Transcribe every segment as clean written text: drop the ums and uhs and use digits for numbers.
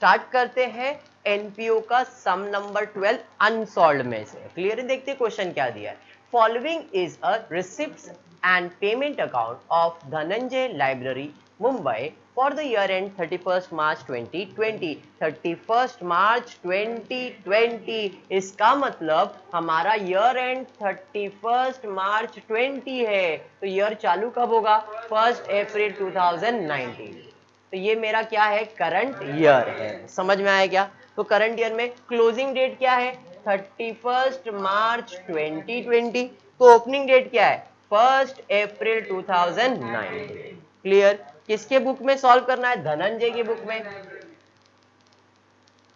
Start करते हैं NPO का सम नंबर 12 अनसॉल्व्ड में से। क्लियर है? देखते क्वेश्चन क्या दिया है। Following is a receipts and payment account of Dhananjay library Mumbai for the year and 31 मार्च 2020। 31 मार्च 2020 इसका मतलब हमारा ईयर एंड 31 मार्च 20 है, तो ईयर चालू कब होगा? 1 अप्रैल 2019। तो ये मेरा क्या है? करंट ईयर है। समझ में आया क्या? तो करंट ईयर में क्लोजिंग डेट क्या है? 31 मार्च 2020। तो ओपनिंग डेट क्या है? 1 अप्रैल 2019। क्लियर? किसके बुक में सॉल्व करना है? धनंजय की बुक में,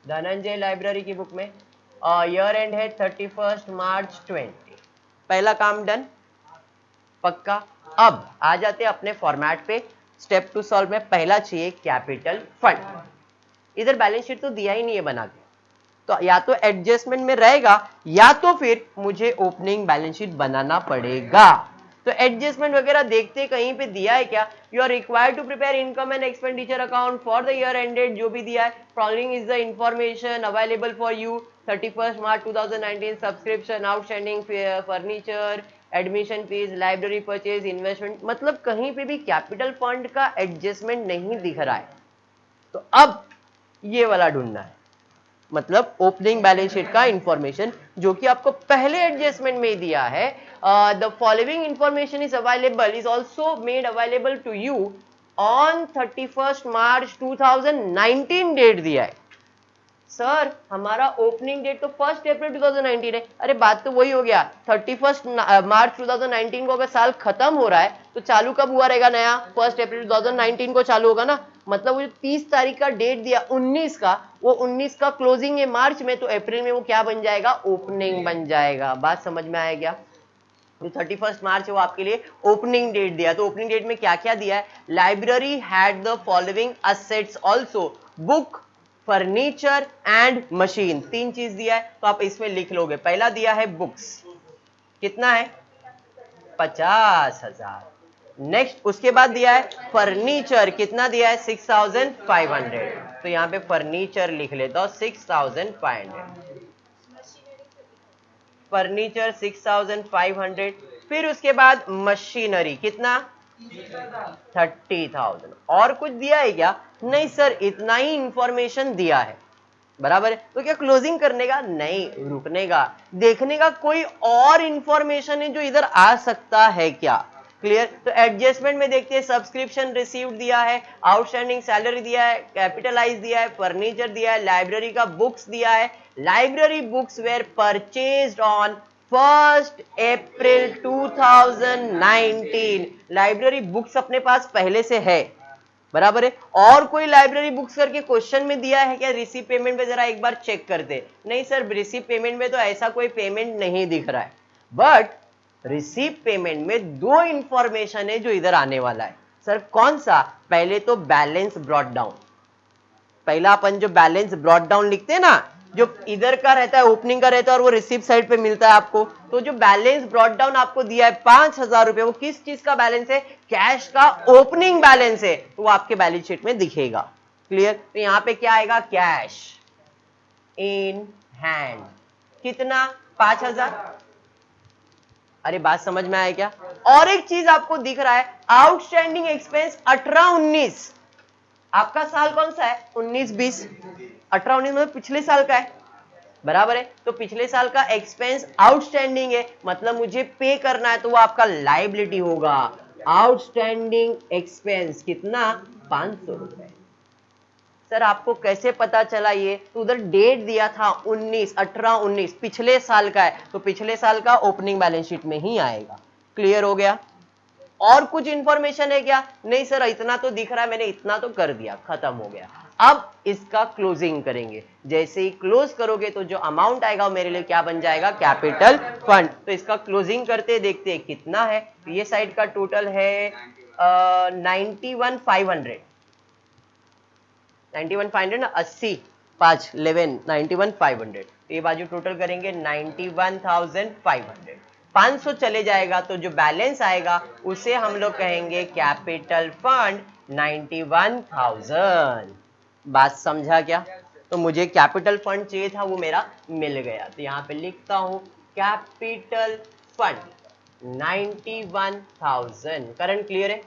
धनंजय लाइब्रेरी की बुक में। ईयर एंड है 31 मार्च 20। पहला काम डन, पक्का। अब आ जाते हैं अपने फॉर्मेट पे। स्टेप 2 सॉल्व में पहला चाहिए कैपिटल फंड। इधर बैलेंस शीट तो दिया ही नहीं है बना के, तो या तो एडजस्टमेंट में रहेगा या तो फिर मुझे ओपनिंग बैलेंस शीट बनाना पड़ेगा। तो एडजस्टमेंट वगैरह देखते कहीं पे दिया है क्या? You are required to prepare income and expenditure account for the year ended, जो भी दिया है। Following is the information available for you 31 March 2019। Subscription, outstanding furniture, admission fees, library purchase, investment. मतलब कहीं पे भी कैपिटल फंड का adjustment नहीं दिख रहा है, तो अब ये वाला ढूंढना है। मतलब ओपनिंग बैलेंस शीट का इंफॉर्मेशन जो कि आपको पहले एडजस्टमेंट में दिया है। The following information is available, is also made available to you on 31 March 2019 date दिया है। सर हमारा ओपनिंग डेट तो 1 अप्रैल 2019 है। अरे बात तो वही हो गया, 31 मार्च 2019 को अगर साल खत्म हो रहा है तो चालू कब हुआ रहेगा नया? 1 अप्रैल 2019 को चालू होगा ना। मतलब वो जो 30 तारीख का डेट दिया 19 का, वो 19 का क्लोजिंग है मार्च में, तो अप्रैल में वो क्या बन जाएगा? ओपनिंग बन जाएगा। बात समझ में आया क्या? तो 31 मार्च वो आपके लिए ओपनिंग डेट दिया। तो ओपनिंग डेट में क्या क्या दिया है? Library had the following assets also, book, furniture and machine. 3 चीज दिया है, तो आप इसमें लिख लोगे। पहला दिया है बुक्स, कितना है? 50,000। नेक्स्ट उसके बाद दिया है फर्नीचर, कितना दिया है? 6,500। तो यहां पे फर्नीचर लिख लेता हूं 6,500, फर्नीचर 6,500। फिर उसके बाद मशीनरी कितना? 30,000। और कुछ दिया है क्या? नहीं सर, इतना ही इंफॉर्मेशन दिया है। बराबर है। तो क्या क्लोजिंग करने का? नहीं, रुकने का, देखने का कोई और इंफॉर्मेशन है जो इधर आ सकता है क्या। क्लियर? तो एडजस्टमेंट में देखते हैं, सब्सक्रिप्शन रिसीव्ड दिया है, आउटस्टैंडिंग सैलरी दिया है, कैपिटलाइज दिया है, फर्नीचर दिया है, लाइब्रेरी का बुक्स दिया है। Library books were purchased on 1 April 2019। Library books अपने पास पहले से है, बराबर है। और कोई लाइब्रेरी बुक्स करके क्वेश्चन में दिया है क्या? रिसीव पेमेंट में जरा एक बार चेक करते। नहीं सर, रिसीव पेमेंट में तो ऐसा कोई पेमेंट नहीं दिख रहा है। बट रिसीव पेमेंट में 2 इंफॉर्मेशन है जो इधर आने वाला है। सर कौन सा? पहले तो बैलेंस ब्रॉट डाउन। पहला अपन जो बैलेंस ब्रॉट डाउन लिखते हैं ना, जो इधर का रहता है, ओपनिंग का रहता है और वो रिसीव साइड पे मिलता है आपको। तो जो बैलेंस ब्रॉट डाउन आपको दिया है 5,000 रुपए, वो किस चीज का बैलेंस है? कैश का ओपनिंग बैलेंस है, तो वो आपके बैलेंस शीट में दिखेगा। क्लियर? तो यहां पे क्या आएगा? कैश इन हैंड, कितना? 5,000। अरे बात समझ में आया क्या? और एक चीज आपको दिख रहा है, आउटस्टैंडिंग एक्सपेंस 18-19। आपका साल कौन सा है? 19-20। 18-19 में पिछले साल का है, बराबर है। तो पिछले साल का एक्सपेंस आउटस्टैंडिंग है, मतलब मुझे पे करना है, तो वो आपका लायबिलिटी होगा। आउटस्टैंडिंग एक्सपेंस कितना? 500 रुपए। सर आपको कैसे पता चला ये? तो उधर डेट दिया था 19, 18-19, पिछले साल का है, तो पिछले साल का ओपनिंग बैलेंस शीट में ही आएगा। क्लियर हो गया? और कुछ इंफॉर्मेशन है क्या? नहीं सर, इतना तो दिख रहा है, मैंने इतना तो कर दिया, खत्म हो गया। अब इसका क्लोजिंग करेंगे। जैसे ही क्लोज करोगे तो जो अमाउंट आएगा वो मेरे लिए क्या बन जाएगा? Capital fund. तो इसका क्लोजिंग करते देखते हैं कितना है। तो ये साइड का टोटल है 91,500। 91,500 ना, 80 5 11 91,500। तो ये बाजू टोटल करेंगे 91,500। 500 चले जाएगा तो जो बैलेंस आएगा उसे हम लोग कहेंगे कैपिटल फंड 91,000। बात समझा क्या? तो मुझे कैपिटल फंड चाहिए था, वो मेरा मिल गया। तो यहाँ पे लिखता हूँ कैपिटल फंड 91,000। करंट क्लियर है?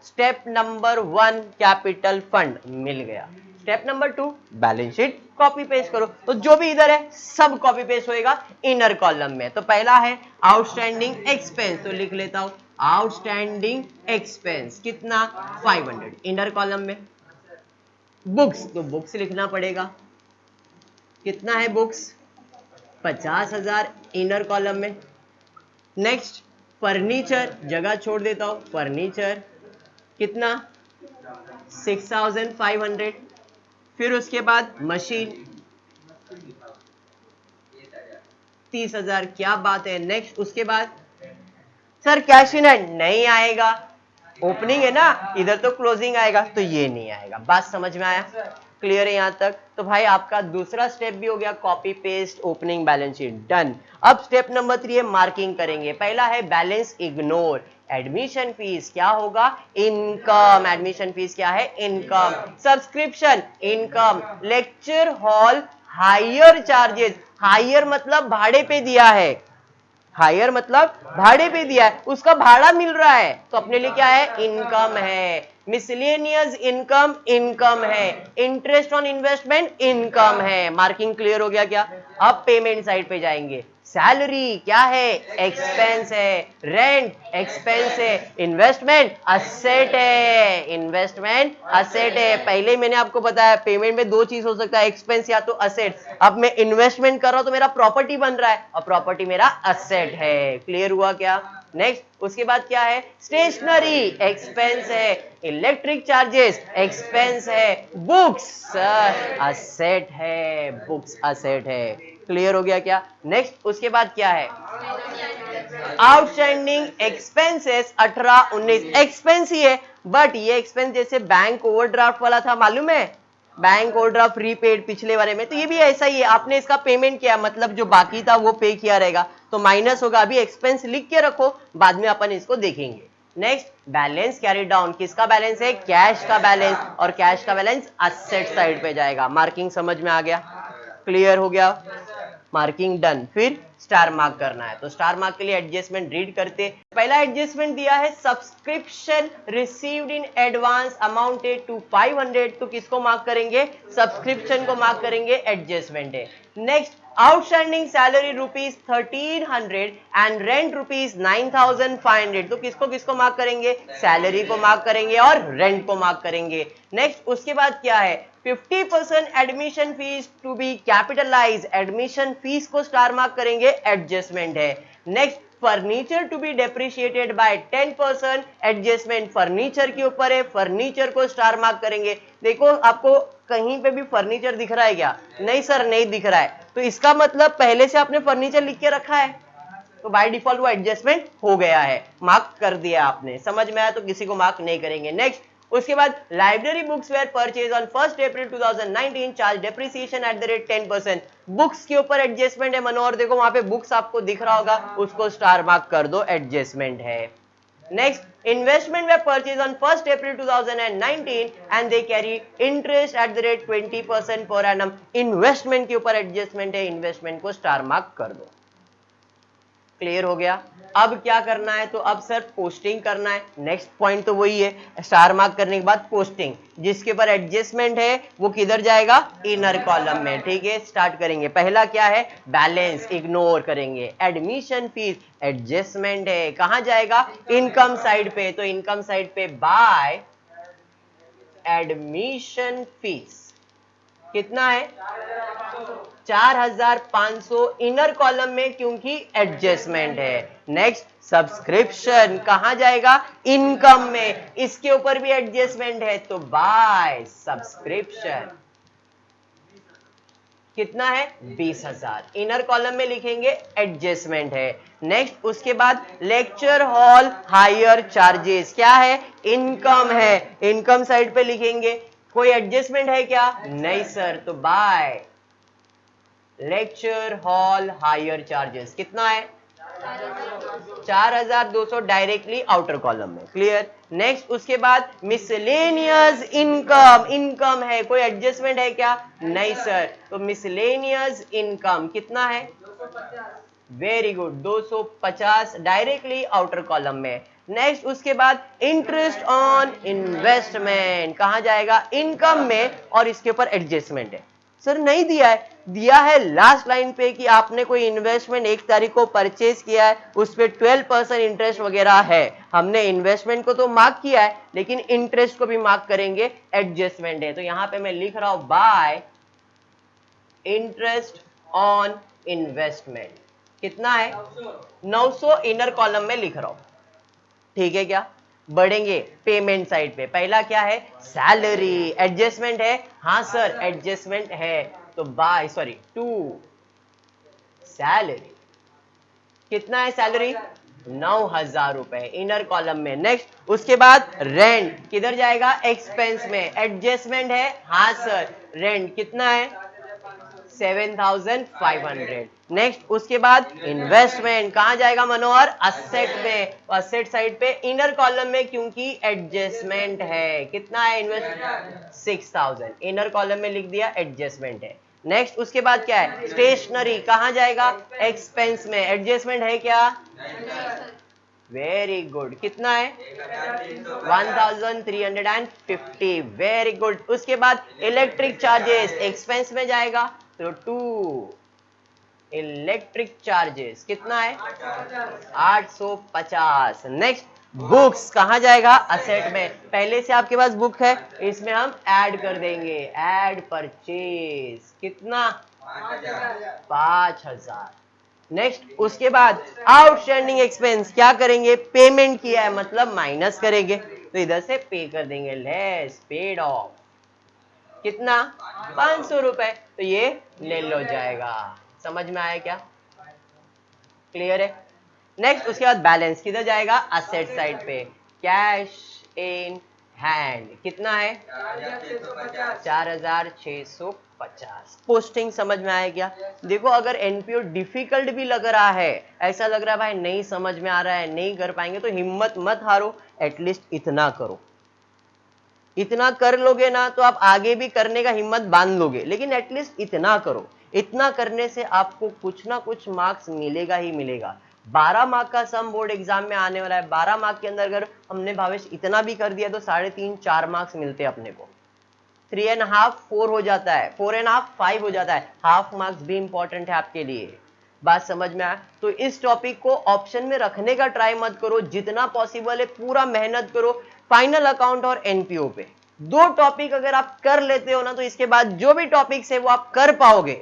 स्टेप नंबर 1 कैपिटल फंड मिल गया। Step number 2 balance sheet copy paste करो। तो जो भी इधर है सब कॉपी पेस्ट होएगा इनर कॉलम में। तो पहला है आउटस्टैंडिंग एक्सपेंस, तो लिख लेता हूं आउटस्टैंडिंग एक्सपेंस कितना 500 इनर कॉलम में। बुक्स, तो बुक्स लिखना पड़ेगा, कितना है बुक्स 50,000 इनर कॉलम में। नेक्स्ट फर्नीचर, जगह छोड़ देता हूं, फर्नीचर कितना 6,500। फिर उसके बाद मशीन 30,000। क्या बात है। नेक्स्ट उसके बाद सर कैश इन हैंड नहीं आएगा, ओपनिंग है ना, इधर तो क्लोजिंग आएगा, तो ये नहीं आएगा। बात समझ में आया? क्लियर है यहां तक? तो भाई आपका दूसरा स्टेप भी हो गया, copy paste opening balance sheet done. अब स्टेप नंबर 3 है मार्किंग करेंगे। पहला है बैलेंस इग्नोर। एडमिशन फीस क्या होगा इनकम, एडमिशन फीस क्या है income. Subscription income. Lecture hall hire charges, hire मतलब भाड़े पे दिया है, हायर मतलब भाड़े पे दिया है, उसका भाड़ा मिल रहा है, तो अपने लिए क्या है इनकम है। मिसलेनियस इनकम इनकम है। इंटरेस्ट ऑन इन्वेस्टमेंट इनकम है। मार्किंग क्लियर हो गया क्या? अब पेमेंट साइड पे जाएंगे। सैलरी क्या है एक्सपेंस है। रेंट एक्सपेंस है। इन्वेस्टमेंट असेट है, इन्वेस्टमेंट असेट है। पहले मैंने आपको बताया पेमेंट में दो चीज हो सकता है, एक्सपेंस या तो असेट। अब मैं इन्वेस्टमेंट कर रहा हूं तो मेरा प्रॉपर्टी बन रहा है और प्रॉपर्टी मेरा असेट है। क्लियर हुआ क्या? नेक्स्ट उसके बाद क्या है स्टेशनरी एक्सपेंस है। इलेक्ट्रिक चार्जेस एक्सपेंस है। बुक्स असेट है, बुक्स असेट है। क्लियर हो गया क्या? नेक्स्ट उसके बाद क्या है आउटस्टैंडिंग एक्सपेंसेस 18-19 एक्सपेंस ही है, बट ये एक्सपेंस जैसे बैंक ओवरड्राफ्ट वाला था मालूम है, बैंक ओवरड्राफ्ट रीपेड पिछले वाले में, तो ये भी ऐसा ही है, आपने इसका पेमेंट किया मतलब जो बाकी था वो पे किया रहेगा तो माइनस होगा। अभी एक्सपेंस लिख के रखो, बाद में अपन इसको देखेंगे। नेक्स्ट बैलेंस कैरी डाउन, किसका बैलेंस है कैश का बैलेंस, और कैश का बैलेंस असेट साइड पे जाएगा। मार्किंग समझ में आ गया? क्लियर हो गया? Marking done. फिर स्टार मार्क करना है, तो स्टार मार्क के लिए एडजस्टमेंट रीड करते। पहला एडजस्टमेंट दिया है subscription received in advance amounted to 500, तो किसको मार्क करेंगे सब्सक्रिप्शन को मार्क करेंगे, एडजस्टमेंट है। Next outstanding salary rupees 1300 and rent rupees 9500, तो किसको किसको मार्क करेंगे सैलरी को मार्क करेंगे और रेंट को मार्क करेंगे। नेक्स्ट उसके बाद क्या है 50% admission fees to be capitalize, admission fees को स्टार मार्क करेंगे, एडजस्टमेंट है। Next furniture to be depreciated by 10%, adjustment furniture के ऊपर है, फर्नीचर को स्टार मार्क करेंगे। देखो आपको कहीं पे भी फर्नीचर दिख रहा है क्या? नहीं सर नहीं दिख रहा है, तो इसका मतलब पहले से आपने फर्नीचर लिख के रखा है, तो बाय डिफॉल्ट वो एडजस्टमेंट हो गया है, मार्क कर दिया आपने। समझ में आया? तो किसी को मार्क नहीं करेंगे। नेक्स्ट उसके बाद library books were purchase on 1 April 2019 charge depreciation at the rate 10%, books के ऊपर एडजस्टमेंट है मनोहर, देखो वहां पे बुक्स आपको दिख रहा होगा, उसको स्टार मार्क कर दो, एडजस्टमेंट है। Next investment way purchase on 1 April 2019 and they carry interest eight the rate 20% per annum, investment के ऊपर एडजस्टमेंट है, इन्वेस्टमेंट को स्टार मार्क कर दो। क्लियर हो गया? अब क्या करना है, तो अब सर पोस्टिंग करना है। नेक्स्ट पॉइंट तो वही है, स्टार मार्क करने के बाद पोस्टिंग, जिसके ऊपर एडजस्टमेंट है वो किधर जाएगा इनर कॉलम में। ठीक है स्टार्ट करेंगे। पहला क्या है बैलेंस इग्नोर करेंगे, एडमिशन फीस एडजस्टमेंट है, कहां जाएगा इनकम साइड पे, तो इनकम साइड पे बाय एडमिशन फीस कितना है 4,500 इनर कॉलम में क्योंकि एडजस्टमेंट है। नेक्स्ट सब्सक्रिप्शन कहां जाएगा इनकम में, इसके ऊपर भी एडजस्टमेंट है तो बाय सब्सक्रिप्शन कितना है 20,000 इनर कॉलम में लिखेंगे, एडजस्टमेंट है। नेक्स्ट उसके बाद लेक्चर हॉल हायर चार्जेस क्या है इनकम है, इनकम साइड पे लिखेंगे। कोई एडजस्टमेंट है क्या? नहीं सर, तो by lecture hall hire charges कितना है 4200 डायरेक्टली आउटर कॉलम में, क्लियर। नेक्स्ट उसके बाद मिसलेनियस इनकम, इनकम है, कोई एडजस्टमेंट है क्या? नहीं सर, तो मिसलेनियस इनकम कितना है? Very good, 250 directly outer column में। नेक्स्ट उसके बाद इंटरेस्ट ऑन इन्वेस्टमेंट कहां जाएगा? इनकम में, और इसके ऊपर एडजस्टमेंट है। सर नहीं दिया है, दिया है लास्ट लाइन पे कि आपने कोई इन्वेस्टमेंट 1 तारीख को परचेज किया है, उस पे 12% इंटरेस्ट वगैरह है। हमने इन्वेस्टमेंट को तो मार्क किया है, लेकिन इंटरेस्ट को भी मार्क करेंगे, एडजस्टमेंट है। तो यहां पे मैं लिख रहा हूं बाय इंटरेस्ट ऑन इन्वेस्टमेंट, कितना है? 900 इनर कॉलम में लिख रहा हूं, ठीक है क्या। बढ़ेंगे पेमेंट साइड पे, पहला क्या है? सैलरी। एडजस्टमेंट है? हाँ सर एडजस्टमेंट है, तो बाय टू सैलरी। कितना है सैलरी? 9,000 रुपए इनर कॉलम में। नेक्स्ट उसके बाद रेंट किधर जाएगा? एक्सपेंस में। एडजस्टमेंट है? हाँ सर, रेंट कितना है? 7,500। नेक्स्ट उसके बाद इन्वेस्टमेंट कहां जाएगा मनोहर? असेट में। असेट साइड पे इनर कॉलम में, क्योंकि एडजस्टमेंट है। कितना है इन्वेस्टमेंट? 6,000 इनर कॉलम में लिख दिया, एडजस्टमेंट है। नेक्स्ट उसके बाद क्या है? स्टेशनरी कहां जाएगा? एक्सपेंस में। एडजस्टमेंट है क्या? वेरी गुड, कितना है? 1350। Very good. उसके बाद इलेक्ट्रिक चार्जेस एक्सपेंस में जाएगा, तो 2 इलेक्ट्रिक चार्जेस कितना है? 850। नेक्स्ट बुक्स कहां जाएगा? असेट में। पहले से आपके पास बुक है, इसमें हम ऐड कर देंगे, ऐड परचेज कितना? 5,000। नेक्स्ट उसके बाद आउटस्टैंडिंग एक्सपेंस क्या करेंगे? पेमेंट किया है मतलब माइनस करेंगे, तो इधर से पे कर देंगे, लेस पेड ऑफ कितना? 500 रुपए। तो ये ले लो जाएगा। समझ में आया क्या? क्लियर है। नेक्स्ट उसके बाद बैलेंस किधर जाएगा? असेट साइड पे। कैश इन हैंड कितना है? 4,650। पोस्टिंग समझ में आया क्या? देखो अगर एनपीओ डिफिकल्ट भी लग रहा है, ऐसा लग रहा है भाई नहीं समझ में आ रहा है, नहीं कर पाएंगे, तो हिम्मत मत हारो, एटलीस्ट इतना करो। इतना कर लोगे ना तो आप आगे भी करने का हिम्मत बांध लोगे, लेकिन एटलीस्ट इतना करो। इतना करने से आपको कुछ ना कुछ मार्क्स मिलेगा ही मिलेगा। 12 मार्क का सम बोर्ड एग्जाम में आने वाला है। 12 मार्क के अंदर अगर हमने भावेश इतना भी कर दिया तो 3.5-4 मार्क्स मिलते हैं अपने को। 3.5 4 हो जाता है, 4.5 5 हो जाता है। हाफ मार्क्स भी इंपॉर्टेंट है आपके लिए। बात समझ में आया? तो इस टॉपिक को ऑप्शन में रखने का ट्राई मत करो, जितना पॉसिबल है पूरा मेहनत करो। फाइनल अकाउंट और एनपीओ पे 2 टॉपिक अगर आप कर लेते हो ना, तो इसके बाद जो भी टॉपिक्स है वो आप कर पाओगे।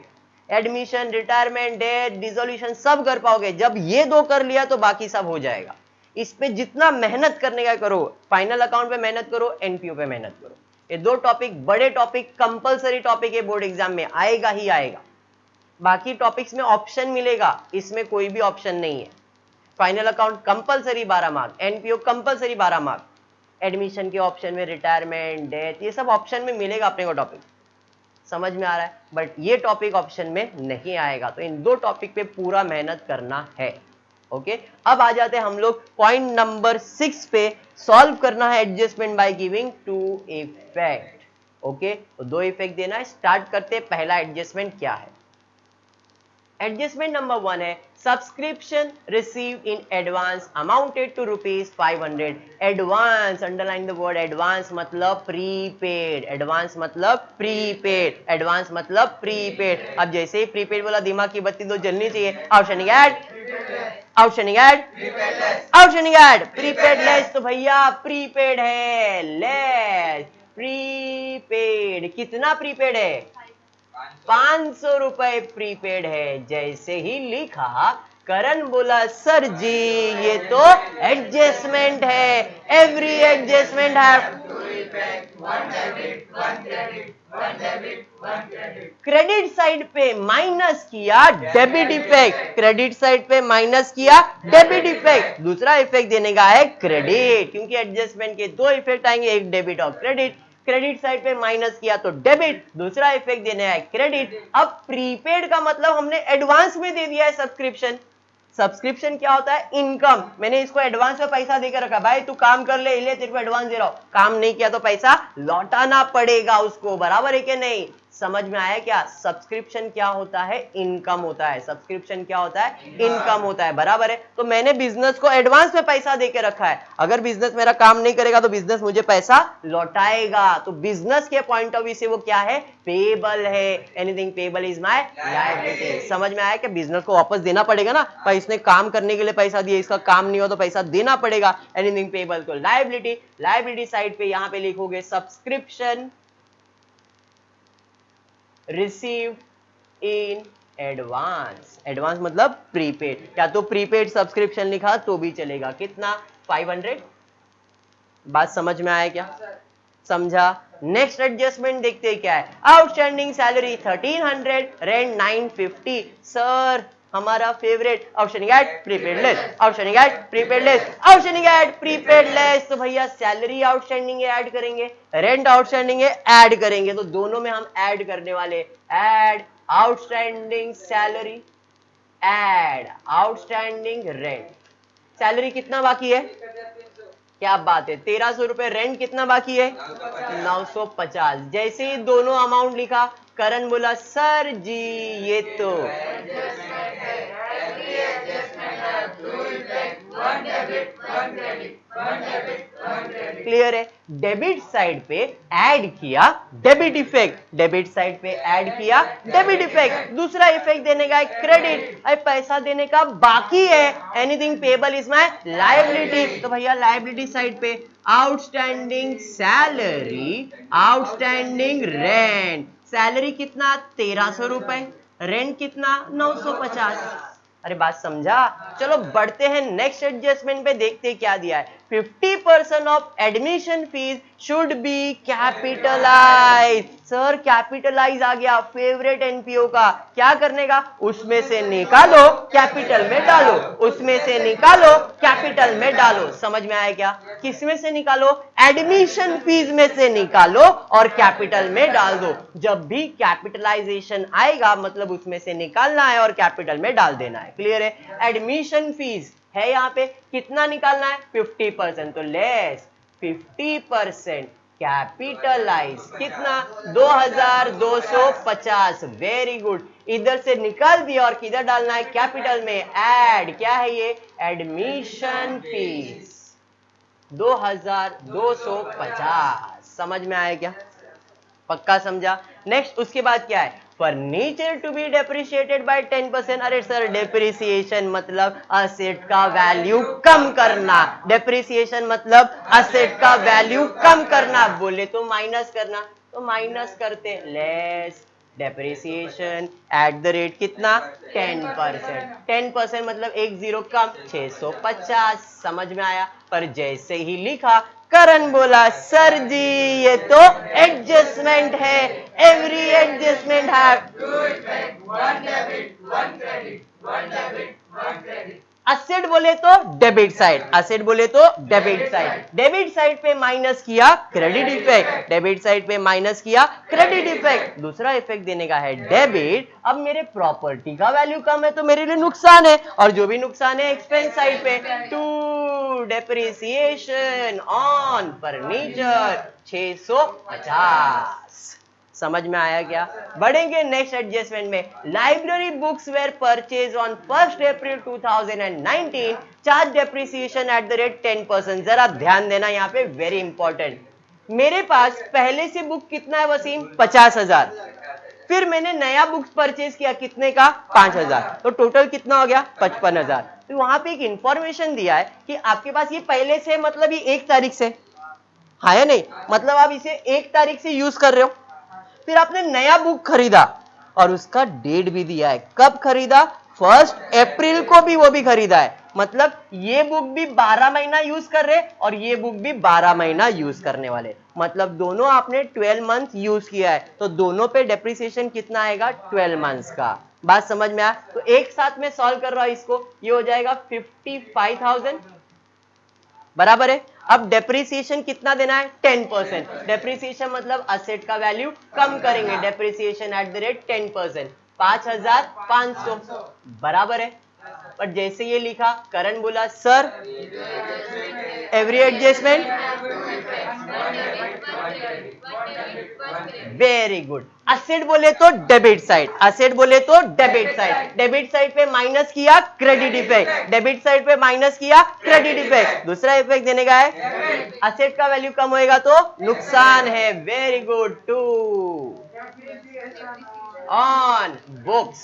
एडमिशन, रिटायरमेंट, डेट, डिसोल्यूशन सब कर पाओगे। जब ये 2 कर लिया तो बाकी सब हो जाएगा। इस पे जितना मेहनत करने का करो, फाइनल अकाउंट पे मेहनत करो, एनपीओ पे मेहनत करो। ये 2 टॉपिक बड़े टॉपिक, कंपलसरी टॉपिक है, बोर्ड एग्जाम में आएगा ही आएगा। बाकी टॉपिक्स में ऑप्शन मिलेगा, इसमें कोई भी ऑप्शन नहीं है। Final account compulsory 12 mark, NPO compulsory 12 mark, admission के ऑप्शन में रिटायरमेंट, डेथ, ये सब ऑप्शन में मिलेगा अपने को टॉपिक। समझ में आ रहा है? बट ये टॉपिक ऑप्शन में नहीं आएगा, तो इन 2 टॉपिक पे पूरा मेहनत करना है। ओके, अब आ जाते हैं हम लोग पॉइंट नंबर 6 पे। सॉल्व करना है adjustment by giving 2 effect. Okay, तो 2 इफेक्ट देना है। स्टार्ट करते हैं। पहला एडजस्टमेंट क्या है? एडजस्टमेंट नंबर 1 है subscription receive in advance amounted to ₹500। Advance, underline the word advance, मतलब प्रीपेड। एडवांस मतलब प्रीपेड, एडवांस मतलब प्रीपेड। अब जैसे ही प्रीपेड बोला दिमाग की बत्ती 2 जलनी चाहिए। Outstanding add, outstanding add, outstanding add, prepaid less, तो भैया प्रीपेड है, लेस प्रीपेड। कितना प्रीपेड है? 500 रुपए प्रीपेड है। जैसे ही लिखा, करण बोला सर जी ये तो एडजस्टमेंट है। एवरी एडजस्टमेंट है क्रेडिट साइड पे माइनस किया, डेबिट इफेक्ट। क्रेडिट साइड पे माइनस किया, डेबिट इफेक्ट। दूसरा इफेक्ट देने का है क्रेडिट, क्योंकि एडजस्टमेंट के 2 इफेक्ट आएंगे, एक डेबिट और क्रेडिट। क्रेडिट साइड पे माइनस किया तो डेबिट, दूसरा इफेक्ट देने है क्रेडिट। अब प्रीपेड का मतलब हमने एडवांस में दे दिया है सब्सक्रिप्शन, सब्सक्रिप्शन क्या होता है? इनकम। मैंने इसको एडवांस में पैसा देकर रखा, भाई तू काम कर ले, ले तेरे को एडवांस दे रहा हूं, काम नहीं किया तो पैसा लौटाना पड़ेगा उसको, बराबर है कि नहीं? समझ में आया क्या? सब्सक्रिप्शन क्या होता है? इनकम होता है। सब्सक्रिप्शन क्या होता है? इनकम होता है, बराबर है। तो मैंने बिजनेस को एडवांस में पैसा देके रखा है, अगर बिजनेस मेरा काम नहीं करेगा तो बिजनेस मुझे पैसा लौटाएगा। तो बिजनेस के पॉइंट ऑफ व्यू से वो क्या है? पेबल है। Anything payable is my liability. समझ में आया कि बिजनेस को वापस देना पड़ेगा ना, पर इसने काम करने के लिए पैसा दिया, इसका काम नहीं हो तो पैसा देना पड़ेगा। एनीथिंग पेबल तो लायबिलिटी। लायबिलिटी साइड पे यहां पे लिखोगे subscription received in advance. Advance मतलब प्रीपेड, या तो प्रीपेड सब्सक्रिप्शन लिखा तो भी चलेगा। कितना? 500। बात समझ में आया क्या? समझा? नेक्स्ट एडजस्टमेंट देखते हैं क्या है। Outstanding salary 1300, rent 950। सर हमारा favourite, outstanding at prepaid less, outstanding at prepaid less, outstanding at prepaid less. तो भैया सैलरी आउटस्टैंडिंग है ऐड करेंगे, रेंट आउटस्टैंडिंग है ऐड करेंगे, तो दोनों में हम ऐड करने वाले। Add outstanding salary, add outstanding rent. Salary कितना बाकी है? क्या बात है, 1300 रुपए। रेंट कितना बाकी है? 950। जैसे ही दोनों अमाउंट लिखा, करण बोला सर जी ये तो क्लियर है। डेबिट साइड पे ऐड किया डेबिट इफेक्ट, डेबिट साइड पे ऐड किया डेबिट इफेक्ट। दूसरा इफेक्ट देने का है क्रेडिट, अरे पैसा देने का बाकी है। Anything payable is my liability. तो भैया लायबिलिटी साइड पे outstanding salary, outstanding rent. Salary कितना? 1300 रुपए, रेंट कितना? 950। अरे बात समझा? चलो बढ़ते हैं नेक्स्ट एडजस्टमेंट पे, देखते क्या दिया है। 50% off admission fees should be capitalize. Sir capitalize आ गया, फेवरेट एनपीओ का। क्या करने का? उसमें से निकालो कैपिटल में डालो, उसमें से निकालो कैपिटल में डालो। समझ में आया क्या? किसमें से निकालो? एडमिशन फीस में से निकालो और कैपिटल में डाल दो। जब भी कैपिटलाइजेशन आएगा मतलब उसमें से निकालना है और कैपिटल में डाल देना है। क्लियर है? एडमिशन फीस है यहां पे, कितना निकालना है? 50%। तो लेस 50% कैपिटलाइज, कितना? 2250। Very good. इधर से निकाल दिया और किधर डालना है? कैपिटल में। ऐड, क्या है ये? Admission fees 2250। समझ में आया क्या? पक्का समझा? नेक्स्ट उसके बाद क्या है? Furniture to be depreciated by 10%। अरे सर डेप्रिसिएशन मतलब असेट का वैल्यू कम करना, डेप्रिसिएशन मतलब असेट का वैल्यू कम करना। बोले तो माइनस करना, तो माइनस करते। Less depreciation at the rate कितना? 10%। 10% मतलब एक जीरो कम, 650। समझ में आया? पर जैसे ही लिखा, करण बोला सर जी ये तो एडजस्टमेंट है, एवरी एडजस्टमेंट है। असेट बोले तो डेबिट साइड, असेट बोले तो डेबिट साइड। डेबिट साइड पे माइनस किया क्रेडिट इफेक्ट, डेबिट साइड पे माइनस किया क्रेडिट इफेक्ट। दूसरा इफेक्ट देने का है डेबिट। अब मेरे प्रॉपर्टी का वैल्यू कम है तो मेरे लिए नुकसान है, और जो भी नुकसान है एक्सपेंस साइड पे। To depreciation on furniture 650। समझ में आया क्या? बढ़ेंगे नेक्स्ट एडजस्टमेंट में। Library books were purchase on 1 April 2019, charge depreciation at the rate 10%। जरा ध्यान देना यहाँ पे, वेरी इंपॉर्टेंट। मेरे पास पहले से बुक कितना है वसीम? 50,000। फिर मैंने नया बुक्स परचेज किया, कितने का? 5,000। तो टोटल कितना हो गया? 55,000। तो वहां पे एक इंफॉर्मेशन दिया है कि आपके पास ये पहले से, मतलब ये 1 तारीख से, हाँ या नहीं? मतलब आप इसे 1 तारीख से यूज कर रहे हो। फिर आपने नया बुक खरीदा और उसका डेट भी दिया है, कब खरीदा? 1 अप्रैल को भी वो भी खरीदा है। मतलब ये बुक भी 12 महीना यूज कर रहे और ये बुक भी 12 महीना यूज करने वाले, मतलब दोनों आपने 12 मंथ यूज किया है, तो दोनों पे डेप्रिसिएशन कितना आएगा? 12 मंथ्स का। बात समझ में आया? तो एक साथ में सॉल्व कर रहा हूं इसको, ये हो जाएगा 55,000, बराबर है। अब डेप्रिसिएशन कितना देना है? 10%। डेप्रिसिएशन मतलब असेट का वैल्यू कम करेंगे, डेप्रिसिएशन एट द रेट 10%, 5,500, बराबर है। पर जैसे ये लिखा, करण बोला sir every adjustment, very good. Asset बोले तो डेबिट साइड, असेट बोले तो डेबिट साइड, डेबिट साइड पे माइनस किया क्रेडिट इफेक्ट, डेबिट साइड पे माइनस किया क्रेडिट इफेक्ट, दूसरा इफेक्ट देने का है, असेट का वैल्यू कम होएगा तो नुकसान है। Very good. 2 ऑन बुक्स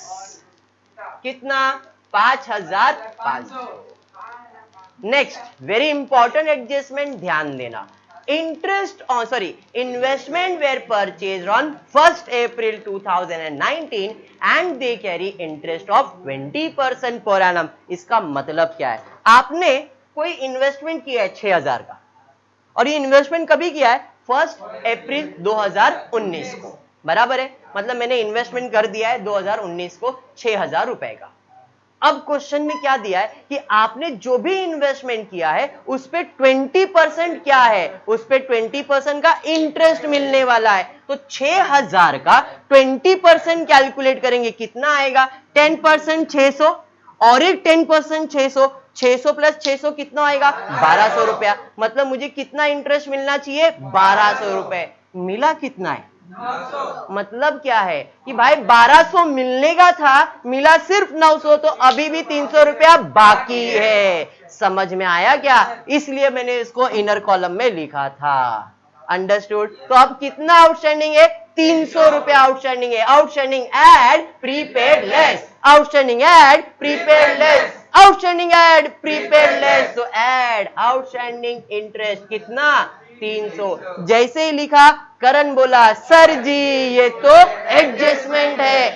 कितना, 5500। नेक्स्ट वेरी इंपॉर्टेंट एडजस्टमेंट, ध्यान देना। Interest on sorry investment were purchase on 1st April 2019 and they carry interest of 20% per annum. इसका मतलब क्या है, आपने कोई इन्वेस्टमेंट किया है 6000 का, और ये इन्वेस्टमेंट कभी किया है 1 अप्रैल 2019 को, बराबर है, मतलब मैंने इन्वेस्टमेंट कर दिया है 2019 को 6000 रुपए का। अब क्वेश्चन में क्या दिया है कि आपने जो भी इन्वेस्टमेंट किया है उस पे 20% क्या है, उस पे 20% का इंटरेस्ट मिलने वाला है। तो 6000 का 20% कैलकुलेट करेंगे, कितना आएगा, 10% 600 और एक 10% 600, 600 प्लस 600 कितना आएगा, 1200 रुपया। मतलब मुझे कितना इंटरेस्ट मिलना चाहिए, 1200 रुपए। मिला कितना है, मतलब क्या है कि भाई 1200 मिलने का था, मिला सिर्फ 900, तो अभी भी 300 रुपया बाकी है। समझ में आया क्या, इसलिए मैंने इसको इनर कॉलम में लिखा था। अंडरस्टूड। तो अब कितना आउटस्टैंडिंग है, 300 रुपया आउटस्टैंडिंग है। Outstanding add prepaid less, outstanding add prepaid less, outstanding add prepaid less. तो एड आउटस्टैंडिंग इंटरेस्ट कितना, 300। जैसे ही लिखा, करण बोला सर जी ये तो एडजस्टमेंट है।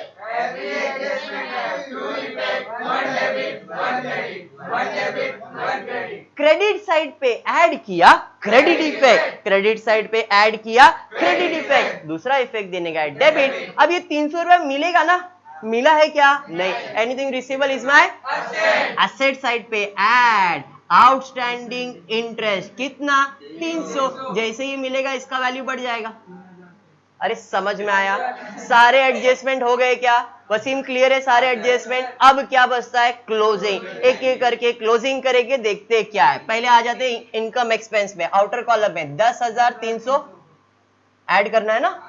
क्रेडिट साइड पे ऐड किया क्रेडिट इफेक्ट, क्रेडिट साइड पे ऐड किया क्रेडिट इफेक्ट, दूसरा इफेक्ट देने का है डेबिट। अब ये 300 रुपए मिलेगा ना, मिला है क्या, नहीं। Anything receivable is my asset side पे ऐड आउटस्टैंडिंग इंटरेस्ट कितना, 300। जैसे ही मिलेगा इसका वैल्यू बढ़ जाएगा। अरे समझ में आया, सारे एडजस्टमेंट हो गए क्या, वसीम क्लियर है सारे एडजस्टमेंट। अब क्या बचता है, क्लोजिंग। एक एक करके क्लोजिंग करेंगे, देखते क्या है। पहले आ जाते इनकम एक्सपेंस में, आउटर कॉलम में 10,300 ऐड करना है ना,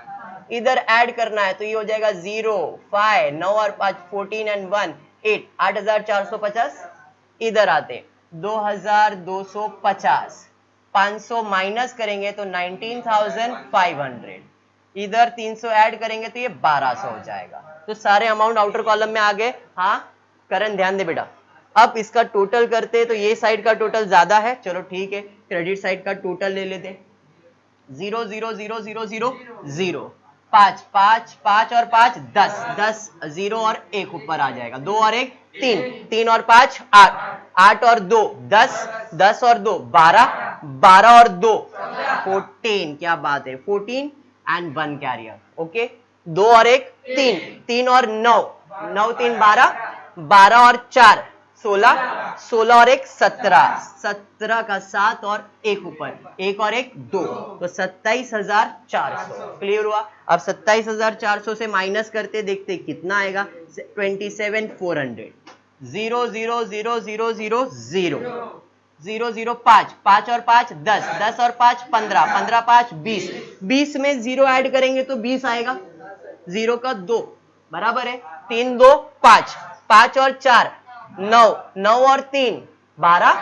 इधर ऐड करना है, तो ये हो जाएगा 0 5 9 और 5 14 एंड 1 8 8450। इधर आते 2250, 500 माइनस करेंगे तो 19,500, इधर 300 ऐड करेंगे तो ये 1200 हो जाएगा। तो सारे अमाउंट आउटर कॉलम में आ गए। हाँ करण ध्यान दे बेटा, अब इसका टोटल करते तो ये साइड का टोटल ज्यादा है, चलो ठीक है, क्रेडिट साइड का टोटल ले लेते। 0 0 0 0 0 0 5 5 5 और 5 10 10 0 और 1 ऊपर आ जाएगा, 2 और 1 3 3 और 5 8 8 और 2 10 10 और 2 12 12 और 2 14, क्या बात है, 14 एंड 1 कैरियर। ओके, 2 और 1 3 3 और 9 9 3 12 12 और 4 16 16 और 1 17 17 का 7 और 1 ऊपर 1 और 1 2, तो 27,400। क्लियर हुआ। अब 27,400 से माइनस करते देखते कितना आएगा, 27,400। 0 0 0 0 0 0 0 0 5 5 और 5 10 10 और 5 15 15 5 20 20 में 0 ऐड करेंगे तो 20 आएगा, 0 का 2 बराबर है 3 2 5 5 और 4 9 9 और 3 12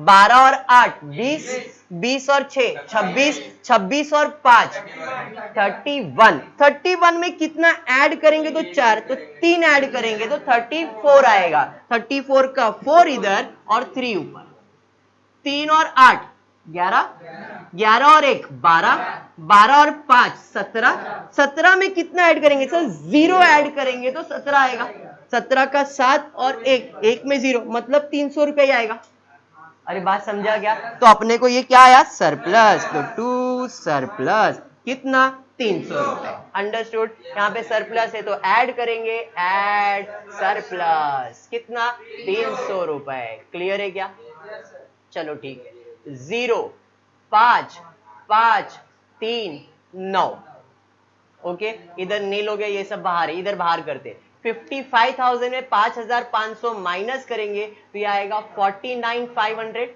12 और 8 20 20 और 6 26 26 और 5 31 31 में कितना ऐड करेंगे तो 4, तो 3 ऐड करेंगे तो 34 आएगा, 34 का 4 इधर और 3 ऊपर, 3 और 8 11 11 और 1 12 12 और 5 17 17 में कितना ऐड करेंगे सर, 0 ऐड करेंगे तो 17 आएगा, 17 का 7 और 1 1 में 0, मतलब 300 रुपये आएगा। अरे बात समझा क्या, तो अपने को ये क्या आया, सरप्लस। तो टू सरप्लस कितना, 300 रुपए। अंडरस्टूड। यहाँ पे सरप्लस है तो ऐड करेंगे, ऐड सरप्लस कितना, 300 रुपए। क्लियर है क्या, चलो ठीक है। 0 5 5 3 9, ओके, इधर नील हो गया, ये सब बाहर है, इधर बाहर करते 55,000 में 5,500 माइनस करेंगे तो ये आएगा 49,500।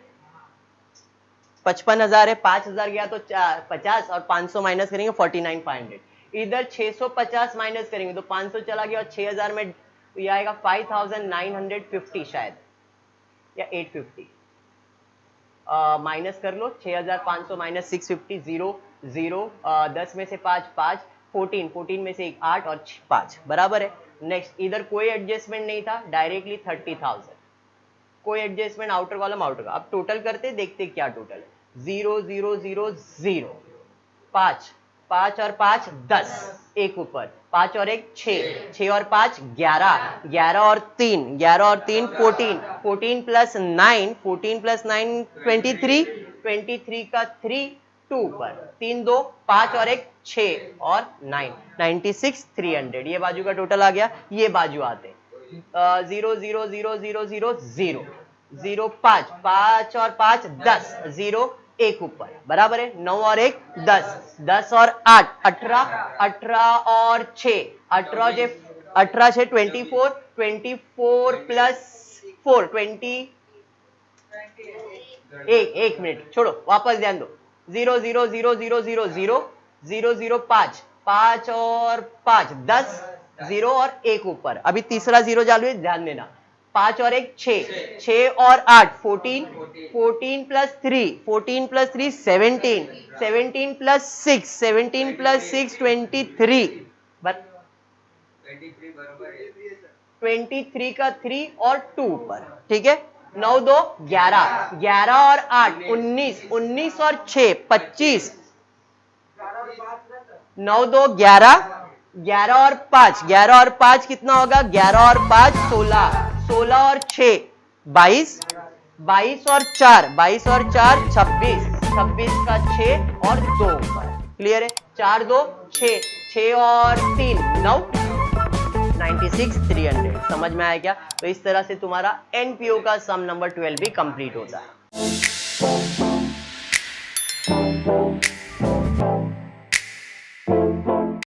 55,000 है, 5,000 गया तो 50 और 500 माइनस करेंगे 49,500। इधर 650 माइनस करेंगे तो 500 चला गया और 6,000 में तो ये आएगा 5,950 शायद या 850। माइनस कर लो, 6,500 माइनस 650 0 0 10 में से 5 5 14 14 में से 1 8 और 5 बराबर है। नेक्स्ट इधर कोई एडजस्टमेंट नहीं था, डायरेक्टली 30,000, कोई एडजस्टमेंट आउटर कॉलम आउटर का। अब टोटल करते देखते क्या टोटल है। 0 0 0 0 5 5 और 5 10 एक ऊपर 5 और 1 6 6 और 5 11 11 और 3 11 और 3 14 14 प्लस 9 14 प्लस 9 23 23 का 3 2 ऊपर 3 2 5 और 1 6 और 9 96 300। ये बाजू का टोटल आ गया। ये बाजू आते 0 0 0 0 0 0 0 5 5 और 5 10 0 एक ऊपर बराबर है। 9 और 1 10 10 और 8 18 18 और 6 18 से 24 24 प्लस 4 20 एक मिनट छोड़ो, वापस ध्यान दो। 0 0 0 0 0 0 0 0 5 5 और 5 10 0 और एक ऊपर। अभी तीसरा 0 चालू है, ध्यान देना। 5 और 1 6 6 और 8 14 14 प्लस 3 14 प्लस 3 17 17 प्लस 6 17 प्लस 6 23 23 का 3 और 2 ऊपर। ठीक है। 9 2 11 11 और 8 19 19 और 6 25 9 2 11 11 और 5 11 और 5 कितना होगा? 11 और 5 16 16 और 6 22 22 और 4 22 और 4 26 26 का 6 और 2 ऊपर। क्लियर है। 4 2 6 6 और 3 9 96 300। समझ में आया क्या? तो इस तरह से तुम्हारा एनपीओ का सम नंबर 12 भी कंप्लीट होता है।